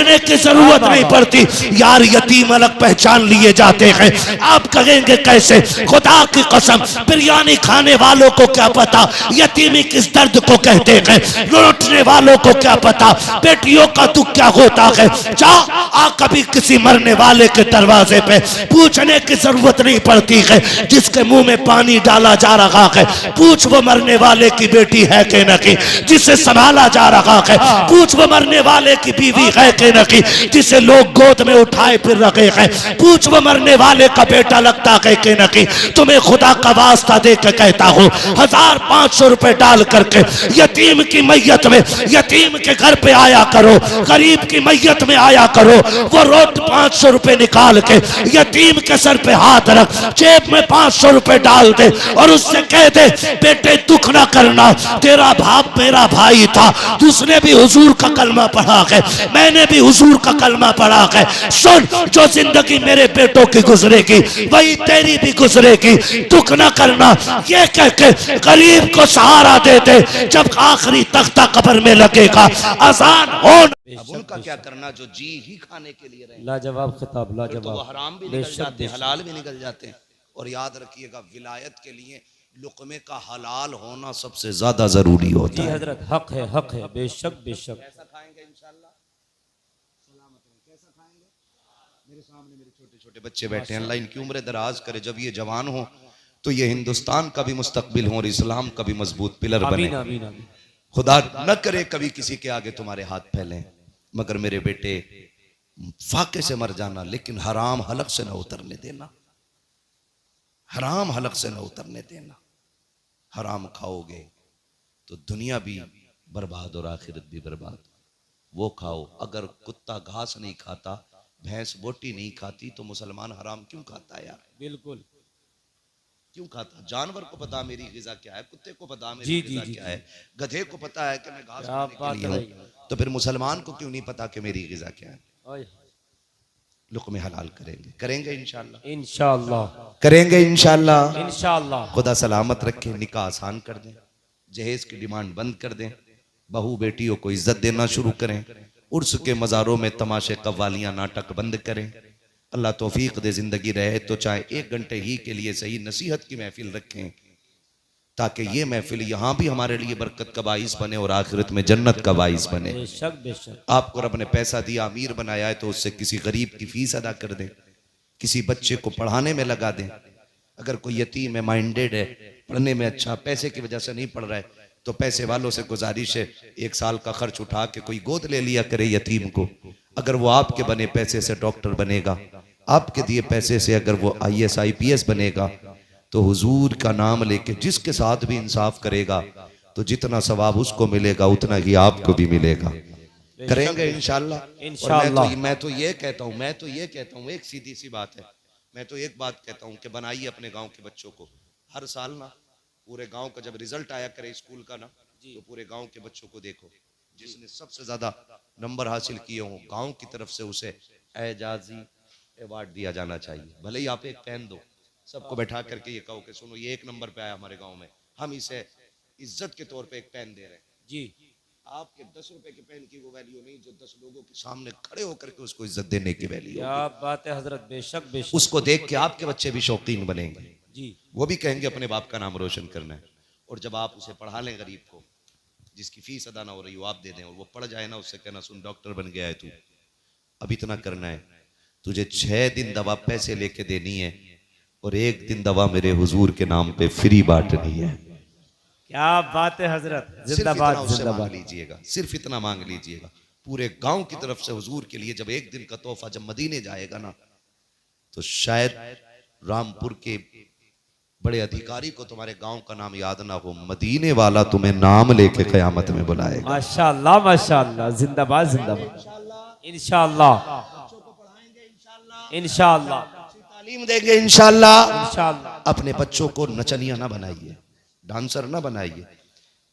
ढूंढने की जरूरत नहीं पड़ती यार, यतीम अलग पहचान लिए जाते हैं। आप कहेंगे कैसे? खुदा की कसम, बिरयानी खाने वालों को क्या पता यतीमी किस दर्द को कहते हैं, लूटने वालों को क्या पता बेटियों का दुख क्या होता है। जा आ कभी किसी मरने वाले के दरवाजे पे, पूछने की जरूरत नहीं पड़ती है। जिसके मुंह में पानी डाला जा रहा है, पूछ वो मरने वाले की बेटी है कि नहीं। जिसे संभाला जा रहा है, पूछ वो मरने वाले की बीवी है कि नहीं। जिसे लोग गोद में उठाए फिर रखे हैं, पूछ वो मरने वाले का बेटा लगता है कि नहीं। तुम्हें खुदा का वास्ता दे के कहता हूँ, 1500 रुपए डाल करके यतीम की मैयत में, यतीम के घर पे आया करो, गरीब की मैयत में आया करो। वो रोज 500 रुपए निकाल के यतीम के सर पे हाथ रख, जेब में 500 रुपए डाल दे और उससे कह दे बेटे दुख ना करना, तेरा बाप मेरा भाई था, उसने भी हुजूर का कलमा पढ़ा है, मैंने भी हुजूर का कलमा पढ़ा है। सुन, जो जिंदगी मेरे बेटों की गुजरेगी वही तेरी भी गुजरेगी, दुख ना करना। ये कह के गरीब को सहारा दे दे। जब आखिरी तख्ता कब्र में लगेगा, अजान हो, अब उनका क्या करना जो जी ही खाने के लिए रहे। लाजवाब खिताब, लाजवाब। तो वो हराम भी निकल जाते हैं, हलाल भी निकल जाते हैं। और याद रखिएगा, विलायत के लिए लुक़मे का हलाल होना सबसे ज्यादा जरूरी होता है। हजरत हक है, हक है, बेशक बेशक। कैसा खाएंगे इंशाल्लाह? सलामत रहें। कैसा खाएंगे? मेरे सामने मेरे छोटे छोटे बच्चे बैठे हैं, अल्लाह इनकी उम्र दराज करे। जब ये जवान हो तो ये हिंदुस्तान का भी मुस्तकबिल हो और इस्लाम का भी मजबूत पिलर बने। आमीन, आमीन, आमीन। खुदा न करे कभी किसी के आगे तुम्हारे हाथ फैलें, मगर मेरे बेटे फाके से मर जाना, लेकिन हराम हलक से न उतरने देना, हराम हलक से न उतरने देना। हराम खाओगे तो दुनिया भी बर्बाद और आखिरत भी बर्बाद। वो खाओ, अगर कुत्ता घास नहीं खाता, भैंस बोटी नहीं खाती, तो मुसलमान हराम क्यों खाता है यार? बिल्कुल क्यों खाता? जानवर को पता मेरी गिजा क्या है, कुत्ते को पता मेरी जी, गिजा जी, क्या जी, है, गधे को पता है कि मैं घास क्या खाने के बात लिए हूं, तो फिर मुसलमान को क्यों नहीं पता कि मेरी गिजा क्या है? ओए, लुक़मे हलाल करेंगे, करेंगे इंशाल्लाह, इंशाअल्लाह, करेंगे इंशाल्लाह। इंशाअल्लाह। खुदा सलामत रखे, निकाह आसान कर दें, जहेज की डिमांड बंद कर दें, बहू बेटियों को इज्जत देना शुरू करें, उर्स के मज़ारों में तमाशे कव्वालियाँ नाटक बंद करें। अल्लाह तौफीक दे, जिंदगी रहे तो चाहे 1 घंटे ही के लिए सही नसीहत की महफिल रखें, ताकि ये महफिल यहाँ भी हमारे लिए बरकत का बाइस बने और आखिरत में जन्नत का बाइस बने। बेशक बेशक। आपको रब ने पैसा दिया, अमीर बनाया है, तो उससे किसी गरीब की फीस अदा कर दें, किसी बच्चे को पढ़ाने में लगा दें। अगर कोई यतीम है, माइंडेड है, पढ़ने में अच्छा, पैसे की वजह से नहीं पढ़ रहा है, तो पैसे वालों से गुजारिश है 1 साल का खर्च उठा के कोई गोद ले लिया करे यतीम को। अगर वो आपके बने पैसे से डॉक्टर बनेगा, आपके दिए पैसे से अगर वो IAS IPS बनेगा, तो हुजूर का नाम लेके जिसके साथ भी इंसाफ करेगा, तो जितना सवाब उसको मिलेगा उतना ही आपको भी मिलेगा। करेंगे इंशाल्लाह। इंशाल्लाह। मैं तो ये कहता हूँ, एक सीधी सी बात है, मैं तो एक बात कहता हूँ कि बनाइए अपने गांव के बच्चों को। हर साल ना पूरे गांव का जब रिजल्ट आया करे स्कूल का ना, तो पूरे गांव के बच्चों को देखो, जिसने सबसे ज्यादा नंबर हासिल किए हों, गांव की तरफ से उसे एजाजी अवार्ड दिया जाना चाहिए। भले ही आप एक पेन दो, सबको बैठा करके ये कहो कि सुनो ये 1 नंबर पे आया हमारे गांव में, हम इसे इज्जत के तौर पे एक पेन दे रहे हैं। जी, आपके 10 रुपए के पेन की वो वैल्यू नहीं जो 10 लोगों के सामने खड़े होकर के उसको इज्जत देने की वैल्यू। क्या बात है हजरत, बेशक बेशक। उसको देख के आपके बच्चे भी शौकीन बनेंगे जी, वो भी कहेंगे अपने बाप का नाम रोशन करना है। और जब आप उसे पढ़ा लें, गरीब को जिसकी फीस अदा ना हो रही हो आप दे दें, और वो पढ़ जाए ना, उससे कहना सुन डॉक्टर बन गया है तू, अब इतना करना है, तुझे 6 दिन दवा पैसे लेके देनी है और 1 दिन दवा मेरे हुजूर के नाम पे फ्री बांटनी है। क्या बात है हजरत, सिर्फ जिंदाबाद इतना उससे मांग जिंदाबाद। लीजिएगा, सिर्फ इतना मांग लीजिएगा पूरे गांव की तरफ से हुजूर के लिए। जब 1 दिन का तोहफा जब मदीने जाएगा ना, तो शायद रामपुर के बड़े अधिकारी को तुम्हारे गांव का नाम याद ना हो, मदीने वाला तुम्हें नाम लेके कयामत में बुलाएगा। माशाअल्लाह माशाअल्लाह, जिंदाबाद जिंदाबाद। इंशाअल्लाह इंशाअल्लाह, तालीम देंगे इंशाअल्लाह। इंशाअल्लाह। अपने बच्चों को नचनिया ना बनाइए, डांसर ना बनाइए,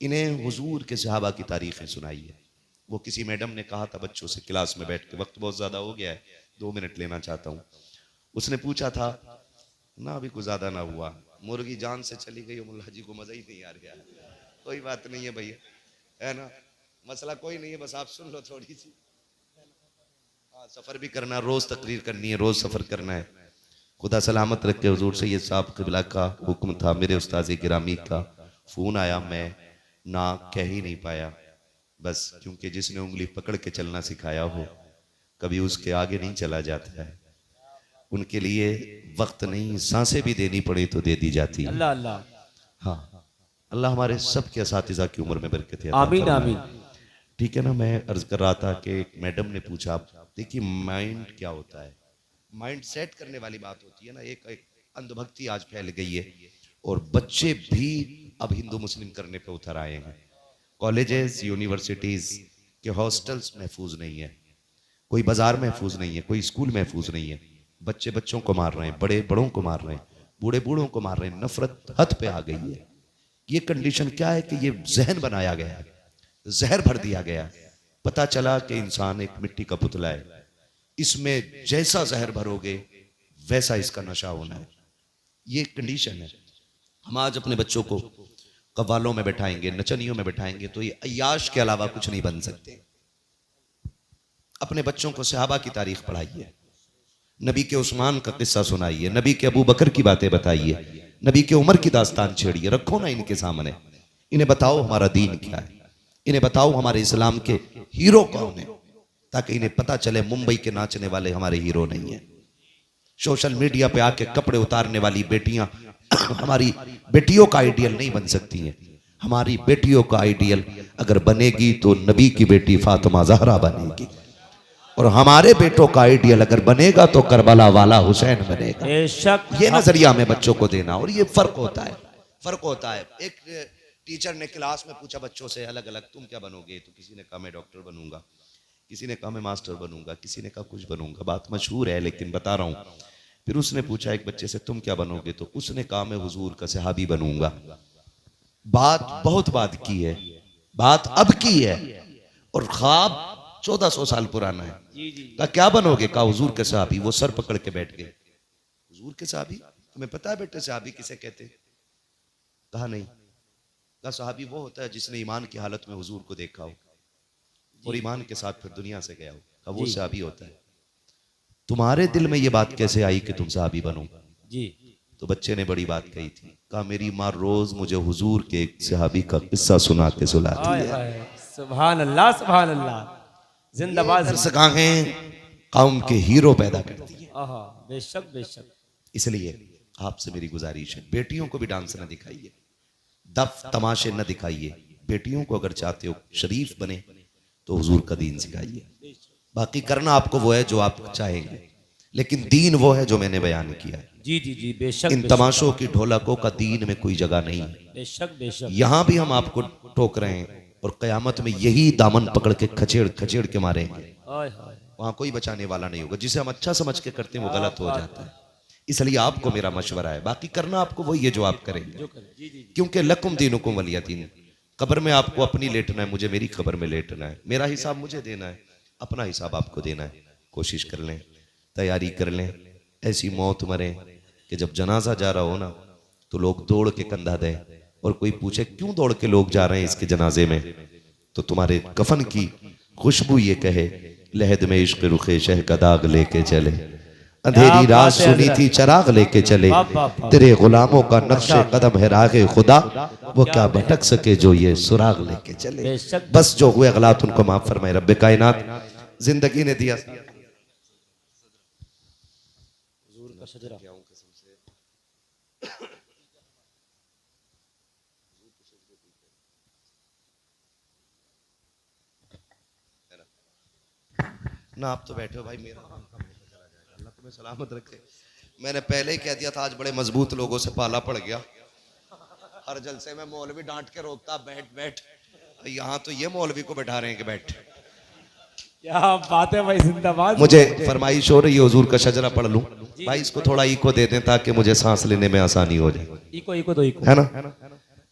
इन्हें हुजूर के सहाबा की तारीखें सुनाइए। वो किसी मैडम ने कहा था बच्चों से क्लास में बैठ के, वक्त बहुत ज्यादा हो गया है, 2 मिनट लेना चाहता हूँ। उसने पूछा था ना, अभी कुछ ज्यादा ना हुआ, मुर्गी जान से चली गई, मुल्ला जी को मजा ही नहीं आ गया। कोई बात नहीं है भैया, है ना, मसला कोई नहीं है, बस आप सुन लो थोड़ी सी। सफर भी करना, रोज तकरीर करनी है, रोज सफर करना है। खुदा सलामत रखे। हुजूर सैयद साहब क़िबला का हुक्म था, मेरे उस्ताद गिरामी का फोन आया, मैं ना कह ही नहीं पाया, बस क्योंकि जिसने उंगली पकड़ के चलना सिखाया हो कभी उसके आगे नहीं चला जाता है। उनके लिए वक्त नहीं, सांसें भी देनी पड़े तो दे दी जाती है। अल्लाह अल्लाह, हाँ, अल्लाह हमारे सब के असातिज़ा की उम्र में बरकत अता आमीन फरमाए। आमीन। ठीक है ना। मैं अर्ज कर रहा था कि एक मैडम ने पूछा, देखिए माइंड क्या होता है, माइंड सेट करने वाली बात होती है ना। एक अंधभक्ति आज फैल गई है और बच्चे भी अब हिंदू मुस्लिम करने पे उतर आए हैं। कॉलेजेस यूनिवर्सिटीज के हॉस्टल्स महफूज नहीं है, कोई बाजार महफूज नहीं है, कोई स्कूल महफूज नहीं है। बच्चे बच्चों को मार रहे हैं, बड़े बड़ों को मार रहे हैं, बूढ़े बूढ़ों को मार रहे हैं। नफरत हद पे आ गई है। ये कंडीशन क्या है कि ये जहन बनाया गया है, जहर भर दिया गया। पता चला कि इंसान एक मिट्टी का पुतला है, इसमें जैसा जहर भरोगे वैसा इसका नशा होना है। ये कंडीशन है। हम आज अपने बच्चों को कव्वालों में बैठाएंगे, नचनियों में बैठाएंगे तो ये अय्याश के अलावा कुछ नहीं बन सकते। अपने बच्चों को सहाबा की तारीख पढ़ाइए, नबी के उस्मान का किस्सा सुनाइए, नबी के अबू बकर की बातें बताइए, नबी के उमर की दास्तान छेड़िए। रखो ना इनके सामने, इन्हें बताओ हमारा दीन क्या है, इन्हें बताओ हमारे इस्लाम के हीरो कौन है, ताकि इन्हें पता चले मुंबई के नाचने वाले हमारे हीरो नहीं है। सोशल मीडिया पे आके कपड़े उतारने वाली बेटियां हमारी बेटियों का आइडियल नहीं बन सकती हैं। हमारी बेटियों का आइडियल अगर बनेगी तो नबी की बेटी फातिमा जहरा बनेगी, और हमारे बेटों का आइडियल अगर बनेगा तो करबला वाला हुसैन बनेगा। बेशक ये नजरिया में बच्चों को देना, और ये फर्क होता है, फर्क होता है। एक टीचर ने क्लास में पूछा बच्चों से अलग अलग, तुम क्या बनोगे? तो किसी ने कहा मैं डॉक्टर बनूंगा, किसी ने कहा मैं मास्टर बनूंगा, किसी ने कहा कुछ बनूंगा। बात मशहूर है लेकिन बता रहा हूं। फिर उसने पूछा एक बच्चे से तुम क्या बनोगे? तो उसने कहा मैं हुजूर का सहाबी बनूंगा। बात बहुत बाद की है, बात अब की है, और ख्वाब 1400 साल पुराना है। कहा क्या बनोगे? कहा हुजूर के सहाबी। वो सर पकड़ के बैठ गए। हुजूर के सहाबी? तुम्हें पता है बेटे सहाबी किसे कहते? कहा नहीं। कहा सहाबी वो होता है जिसने ईमान की हालत में हुजूर को देखा हो और ईमान के साथ फिर दुनिया से गया हो। कहा वो सहाबी होता है। तुम्हारे दिल में ये बात कैसे आई कि तुम सहाबी बनो? जी। तो बच्चे ने बड़ी बात कही थी। कहा मेरी माँ रोज मुझे हुजूर के एक सहाबी का किस्सा सुना के सुलाती है। सुभान अल्लाह सुभान अल्लाह, जिंदाबाद। दरसगाहें कौम के हीरो पैदा करती है। आहा, बेशक बेशक। इसलिए आपसे मेरी गुजारिश है, बेटियों को भी डांस न दिखाइए, दफ तमाशे न दिखाइए। बेटियों को अगर चाहते हो शरीफ बने तो हुजूर का दीन सिखाइए। बाकी करना आपको वो है जो आप चाहेंगे, लेकिन दीन वो है जो मैंने बयान किया है। जी जी जी, बेशक। इन तमाशों की ढोलकों का दीन में कोई जगह नहीं है। बेशक बेशक। यहां भी हम आपको टोक रहे हैं और कयामत में यही दामन पकड़ के खचेड़ खचेड़ के मारेंगे। वहां कोई बचाने वाला नहीं होगा। जिसे हम अच्छा समझ के करते हैं वो गलत हो जाता है। इसलिए आपको मेरा मशवरा है, बाकी करना आपको वही है जो आप करेंगे, क्योंकि लकुम दीनुकुम वलिया दीन। कब्र में आपको अपनी लेटना है, मुझे मेरी कब्र में लेटना है। मेरा हिसाब मुझे देना है, अपना हिसाब आपको देना है। कोशिश कर लें, तैयारी कर लें, ऐसी मौत मरे कि जब जनाजा जा रहा हो ना तो लोग दौड़ के कंधा दें, और कोई पूछे क्यों दौड़ के लोग जा रहे हैं इसके जनाजे में, तो तुम्हारे कफन की खुशबू ये कहे लहद में इश्क रुखे शह का दाग लेके चले, अंधेरी रात सुनी थी चराग लेके चले, तेरे गुलामों का नक्शे कदम है रागे खुदा, वो क्या भटक सके जो ये सुराग लेके चले। बस जो हुए गलत उनको माफ फरमाए रब्बे कायनात। जिंदगी ने दिया ना, आप तो बैठे हो भाई, मेरा अल्लाह तुम्हें सलामत रखे। मैंने पहले ही कह दिया था आज बड़े मजबूत लोगों से पाला पड़ गया। हर जलसे में मौलवी डांट के रोकता बैठ बैठ, यहाँ तो ये मौलवी को बैठा रहे हैं कि बैठ। क्या बात है भाई, जिंदाबाद। मुझे फरमाइश हो रही है हुजूर का शजरा पढ़ लूं भाई, इसको थोड़ा इको दे दें ताकि मुझे सांस लेने में आसानी हो जाए। इको इको दो इको, है ना?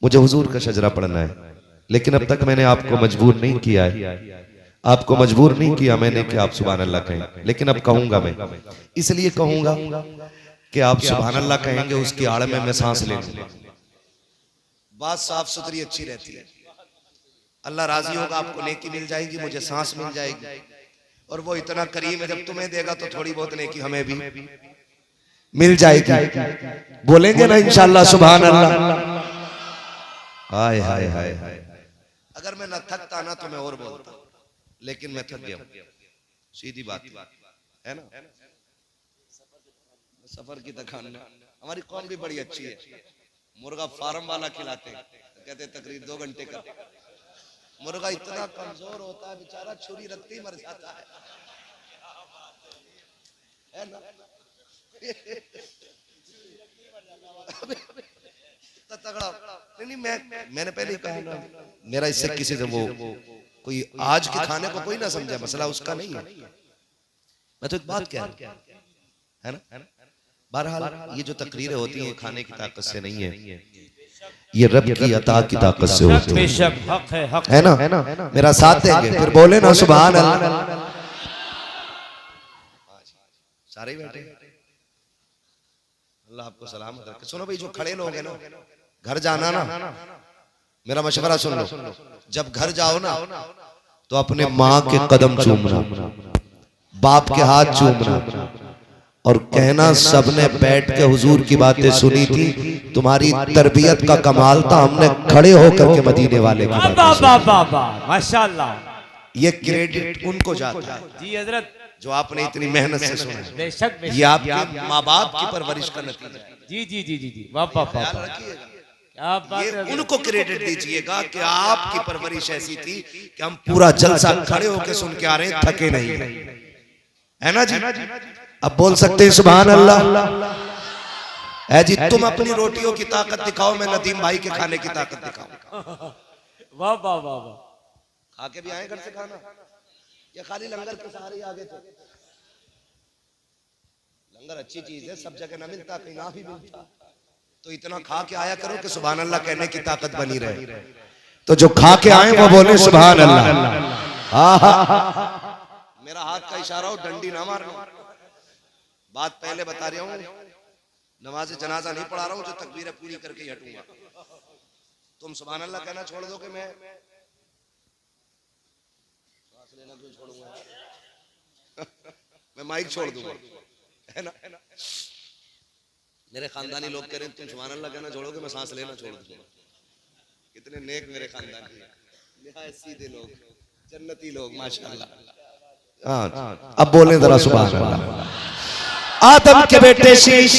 मुझे हुजूर का शजरा पढ़ना है, लेकिन अब तक मैंने आपको मजबूर नहीं किया है, आपको मजबूर नहीं किया मैंने कि आप सुभान अल्लाह कहें, लेकिन अब कहूंगा मैं। इसलिए कहूंगा कि आप सुभान अल्लाह कहेंगे, उसकी आड़ में मैं सांस ले लूंगा। बात साफ सुथरी अच्छी रहती है, अल्लाह राजी होगा, आपको नेकी मिल जाएगी, मुझे सांस मिल जाएगी। और वो इतना करीम है, जब तुम्हें देगा तो थोड़ी बहुत नेकी हमें भी मिल जाएगी। बोलेंगे ना इंशाल्लाह सुभान अल्लाह। हाय हाय हाय हाय। अगर मैं न थकता ना तो मैं और बोलता, लेकिन मैं थक गया, सीधी बात है ना। सफर की दुकान, हमारी कौम भी बड़ी अच्छी है। मुर्गा फार्म वाला खिलाते हैं, कहते तकरीब 2 घंटे का। मुर्गा इतना कमजोर होता है बेचारा, छुरी रखते ही मर जाता है ना। तगड़ा नहीं, मैंने पहले ही कहा ना, मेरा इससे किसी से वो कोई आज के खाने को कोई ना समझे, मसला उसका नहीं है। मैं तो एक बात कह रहा है ना। बहरहाल ये जो तकरीरें होती हैं खाने की ताकत से नहीं है, ये रब की अता की ताकत से होती है। बेशक हक है ना। मेरा साथ देंगे फिर बोले ना सुभान अल्लाह। सारे ही बैठे, अल्लाह आपको सलामत रखे। सुनो भाई, जो खड़े लोग हैं ना, घर जाना ना, मेरा मशवरा सुन लो। जब घर जाओ ना तो अपने माँ के कदम चूमना, बाप के हाथ चूमना और कहना सबने बैठ के हुजूर की बातें सुनी थी, तुम्हारी तरबियत का कमाल था, हमने खड़े होकर के मदीने वाले की बातें सुनी। माशाअल्लाह। ये क्रेडिट उनको जाता है जी हजरत, जो आपने इतनी मेहनत से सुना। बेशक ये आपके माँ बाप की परवरिश का नतीजा है। जी जी जी जी जी, वाह वाह वाह, ख्याल रखिएगा, क्या बात ये है। उनको क्रेडिट दीजिएगा कि आपकी परवरिश ऐसी थी कि हम पूरा जलसा खड़े होकर सुन के आ रहे हैं, थके नहीं, है ना जी। अब बोल सकते हैं सुभान अल्लाह। है जी, तुम अपनी रोटियों की ताकत दिखाओ, मैं नदीम भाई के खाने की ताकत दिखाऊं। वाह वाह वाह वाह। खा के भी आए घर से खाना, या खाली लंगर के सहारे ही आ गए थे? लंगर अच्छी चीज है, सब जगह ना मिलता, कहीं ना भी मिलता, तो इतना खा के आया करो कि सुभान अल्लाह कहने की ताकत बनी रहे। तो जो खा के आए वो बोले सुभान अल्लाह। मेरा हाथ का इशारा हो, डंडी ना मारना। बात पहले बता रहा हूँ, नमाज जनाजा नहीं पढ़ा रहा हूँ, जो तकबीरें पूरी करके ही हटूंगा। तुम सुभान अल्लाह कहना छोड़ दो कि मैं सांस लेना क्यों छोड़ूंगा? मैं माइक छोड़ दूंगा, है ना। मेरे खानदानी लोग कह रहे हैं तुम सुभान अल्लाह कहना छोड़ोगे, मैं सांस लेना छोड़ दूंगा। कितने नेक मेरे खानदानी, निहायत सीधे लोग, जन्नती लोग माशाअल्लाह। हाँ, अब बोले जरा सुभान अल्लाह। आदम के बेटे शीश,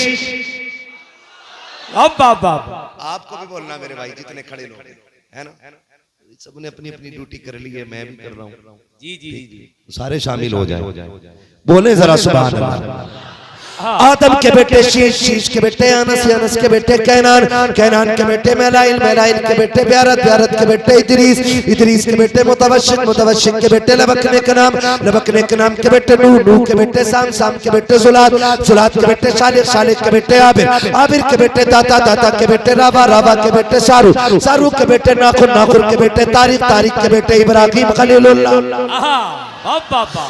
आपको भी बोलना मेरे भाई, जितने खड़े लोग है ना, सबने अपनी अपनी ड्यूटी कर ली है, मैं भी कर रहा हूँ। जी जी जी, सारे शामिल हो जाए, बोले जरा सुभान अल्लाह। आदम के बेटे शीश, शीश के बेटे अनस, अनस के बेटे कैनान, कैनान के बेटे मेलाइल, मेलाइल के बेटे ब्यारत, ब्यारत के बेटे इदरीस, इदरीस के बेटे मुतवशिक, मुतवशिक के बेटे लबकने के नाम, लबकने के नाम के बेटे नूह, नूह के बेटे साम, साम के बेटे जुलात, जुलात के बेटे शालिक, शालिक के बेटे आबिर, आबिर के बेटे दाता, दाता के बेटे रावा, रावा के बेटे सारू, सारू के बेटे नाखुर, नाखुर के बेटे तारिक, तारिक के बेटे इब्राहिम खलीलुल्लाह,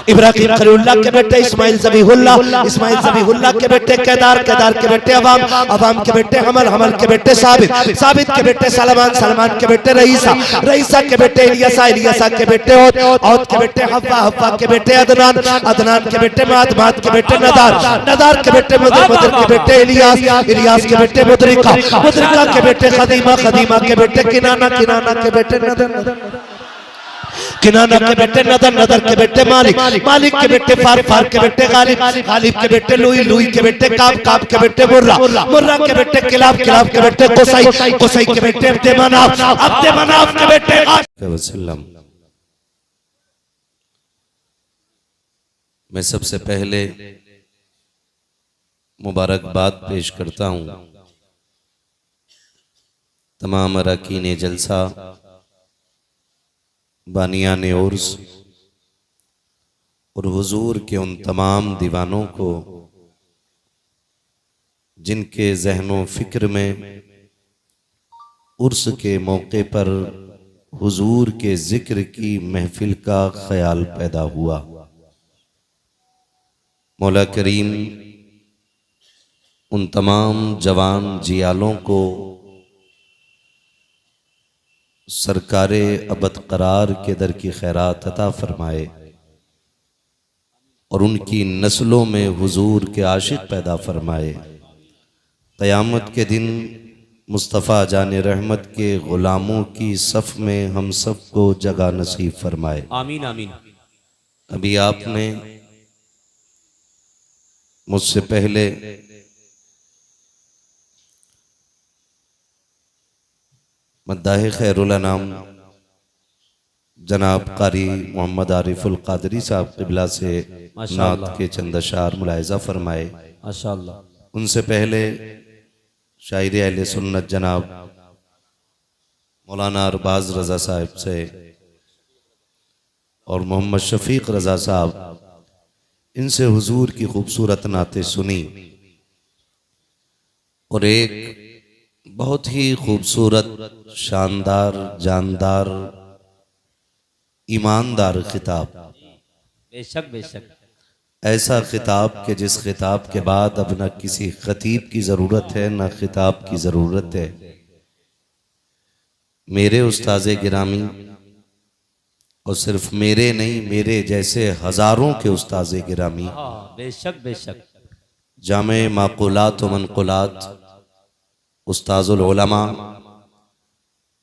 इब्राहिम खलीलुल्लाह के बेटे इस्माइल ज़बीहुल्लाह, इस्माइल ज़बीहुल्लाह के बेटे केदार, केदार के बेटे अवाम, अवाम के बेटे हमल, हमल के बेटे साबित, साबित के बेटे सलमान, सलमान के बेटे रईसा, रईसा के बेटे इलियासा, इलियासा के बेटे औद, औद के बेटे हव्वा, हव्वा के बेटे अदनान, अदनान के बेटे माद, माद के बेटे नदार, नदार के बेटे मुदर, मुदर के बेटे इलियास, इलियास के बेटे मुदरिका, मुदरिका के बेटे खदीमा, खदीमा के बेटे किनाना, किनाना के बेटे नदर, नदर किनाना के बेटे नदर, नदर के बेटे मालिक, मालिक के बेटे फार, फार के बेटे गालिब, गालिब के बेटे लुई, लुई के बेटे काब, काब के बेटे मुर्रा, मुर्रा के बेटे किलाब, किलाब के बेटे कुसै, कुसै के बेटे अब्दे मनाफ, अब्दे मनाफ के बेटे वसल्लम। मैं सबसे पहले मुबारकबाद पेश करता हूँ तमाम अरकान जलसा, बानियान उर्स और हुजूर के उन तमाम दीवानों को जिनके जहनों फिक्र में उर्स के मौके पर हुजूर के जिक्र की महफिल का ख्याल पैदा हुआ। मौला करीम उन तमाम जवान जियालों को सरकारे अबद करार के दर की खैरात अता फरमाए। और उनकी नस्लों में हुजूर के आशिक पैदा फरमाए। क़यामत के दिन मुस्तफ़ा जाने रहमत के ग़ुलामों की सफ़ में हम सबको जगह नसीब फरमाए। आमीन आमीन। अभी आपने मुझसे पहले मद्दाह खैरुल अनाम जनाब कारी मोहम्मद आरिफुल कादरी साहब क़िबला से नात के चंद अशार मुलाहिज़ा फरमाए। माशाअल्लाह। उनसे पहले शायर अहले सुन्नत जनाब मौलाना अरबाज रज़ा साहब से और मोहम्मद शफीक रज़ा साहब, इनसे हुजूर की खूबसूरत नातें सुनी और एक बहुत ही खूबसूरत, शानदार, जानदार, ईमानदार खिताब, बेशक बेशक, ऐसा खिताब के जिस खिताब के बाद अब न किसी खतीब की ज़रूरत है न खिताब की ज़रूरत है। मेरे उस्ताज़े गिरामी, और सिर्फ मेरे नहीं, मेरे जैसे हज़ारों के उस्ताज़े गिरामी, हाँ बेशक बेशक, जामे माक़ुलात व मनक़ुलात उस्ताज़ुल उलमा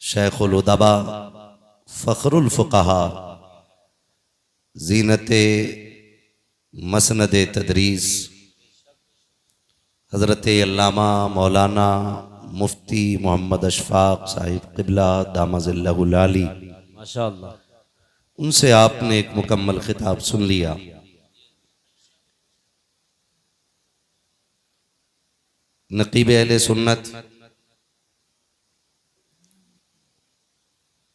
शेख़ुल उदबा फ़ख्रुल फ़ुक़हा ज़ीनते मसनदे तदरीस हज़रत अल्लामा मौलाना मुफ्ती मोहम्मद अशफाक़ साहिब क़िबला दामज़िल्लहुल आली, माशाअल्लाह, उनसे आपने एक मुकम्मल खिताब सुन लिया। नक़ीब अहले सुन्नत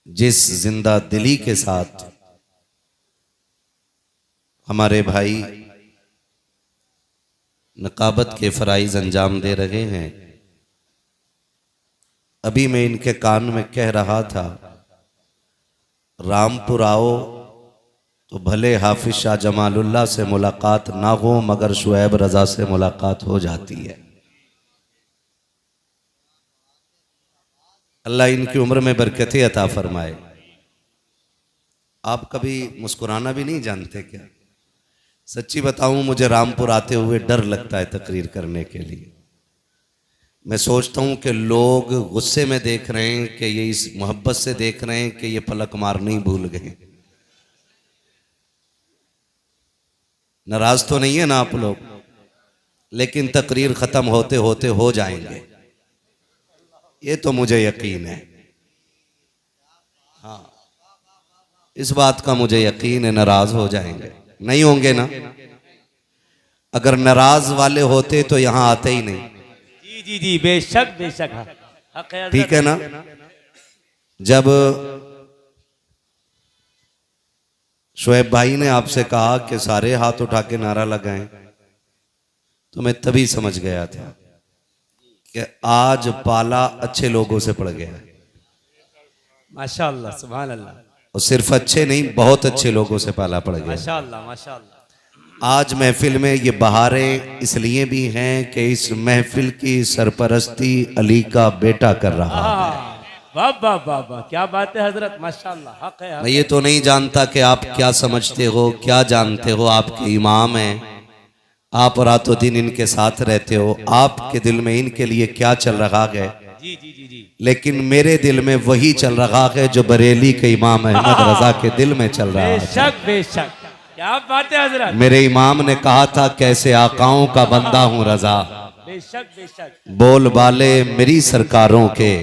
जिस जिंदा दिली के साथ हमारे भाई नकाबत के फ़राइज़ अंजाम दे रहे हैं, अभी मैं इनके कान में कह रहा था, रामपुर आओ तो भले हाफिज शाह जमालुल्लाह से मुलाकात ना हो मगर शुएब रज़ा से मुलाकात हो जाती है। अल्लाह इनकी उम्र में बरकतें अता फरमाए। आप कभी मुस्कुराना भी नहीं जानते क्या? सच्ची बताऊं, मुझे रामपुर आते हुए डर लगता है तकरीर करने के लिए। मैं सोचता हूं कि लोग गुस्से में देख रहे हैं कि ये इस मोहब्बत से देख रहे हैं कि ये पलक मार नहीं भूल गए। नाराज तो नहीं है ना आप लोग, लेकिन तकरीर खत्म होते होते हो जाएंगे, ये तो मुझे यकीन है। हाँ, इस बात का मुझे यकीन है, नाराज हो जाएंगे। नहीं होंगे ना? अगर नाराज वाले होते तो यहां आते ही नहीं। जी जी जी, बेशक बेशक, ठीक है ना? जब शुएब भाई ने आपसे कहा कि सारे हाथ उठा के नारा लगाएं, तो मैं तभी समझ गया था कि आज पाला अच्छे लोगों से पड़ गया है। माशाअल्लाह, सुभान अल्लाह, और सिर्फ अच्छे नहीं, बहुत अच्छे लोगों से पाला पड़ गया। माशाअल्लाह माशाअल्लाह। आज महफिल में ये बहारें इसलिए भी हैं कि इस महफिल की सरपरस्ती अली का बेटा कर रहा है। वाह वाह वाह वाह, क्या बात है हजरत, माशाअल्लाह, हक है, हक मैं ये तो नहीं जानता कि आप क्या समझते हो, क्या जानते हो। आपके इमाम हैं, आप रातों दिन इनके साथ रहते हो, आपके दिल में इनके लिए क्या चल रहा है। जी जी जी जी, लेकिन मेरे दिल में वही चल रहा है जो बरेली के इमाम अहमद रजा के दिल में चल रहा है। बेशक बेशक, क्या बात है हजरत। मेरे इमाम ने कहा था, कैसे आकाओं का बंदा हूँ रजा, बेशक बेशक, बोल बाले मेरी सरकारों के।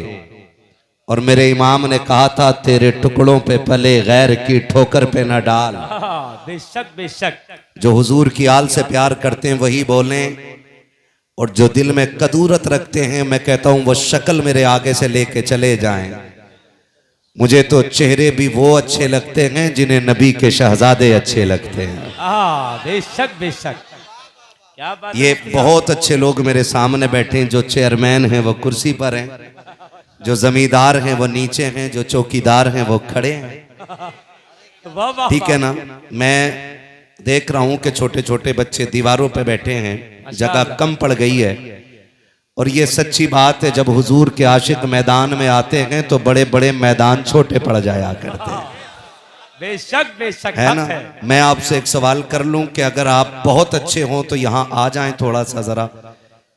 और मेरे इमाम ने कहा था, तेरे टुकड़ों पे पले गैर की ठोकर पे न डाल। बेशक बेशक, जो हुजूर की आल से प्यार करते हैं वही बोलें, और जो दिल में कदूरत रखते हैं, मैं कहता हूं वो शक्ल मेरे आगे से लेके चले जाएं। मुझे तो चेहरे भी वो अच्छे लगते हैं जिन्हें नबी के शहजादे अच्छे लगते हैं। बेशक बेशक, क्या बात। ये बहुत अच्छे लोग मेरे सामने बैठे हैं। जो चेयरमैन हैं वो कुर्सी पर हैं, जो जमींदार हैं वो नीचे हैं, जो चौकीदार हैं वो खड़े हैं। ठीक है ना? मैं देख रहा हूं कि छोटे छोटे बच्चे दीवारों पे बैठे हैं, जगह कम पड़ गई है। और ये सच्ची बात है, जब हुजूर के आशिक मैदान में आते हैं तो बड़े बड़े मैदान छोटे पड़ जाया करते हैं। बेशक बेशक है हक ना। है। मैं आपसे एक सवाल कर लूं कि अगर आप बहुत अच्छे हों तो यहाँ आ जाएं थोड़ा सा, जरा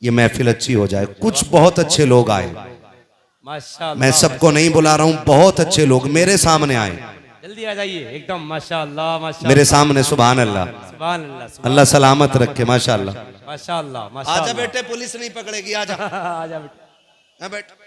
ये महफिल अच्छी हो जाए। कुछ बहुत अच्छे लोग आए, माशाअल्लाह। मैं सबको नहीं बुला रहा हूं, बहुत अच्छे लोग मेरे सामने आए, जल्दी आ जाइए एकदम। माशाअल्लाह माशाअल्लाह। मेरे सामने। सुभान अल्लाह, सुभान अल्लाह सुभान अल्लाह सलामत रखे। माशाअल्लाह। माशाअल्लाह आजा माशाअल्लाह। बेटे, पुलिस नहीं पकड़ेगी, आजा। आजा बेटा। हाँ बेटा।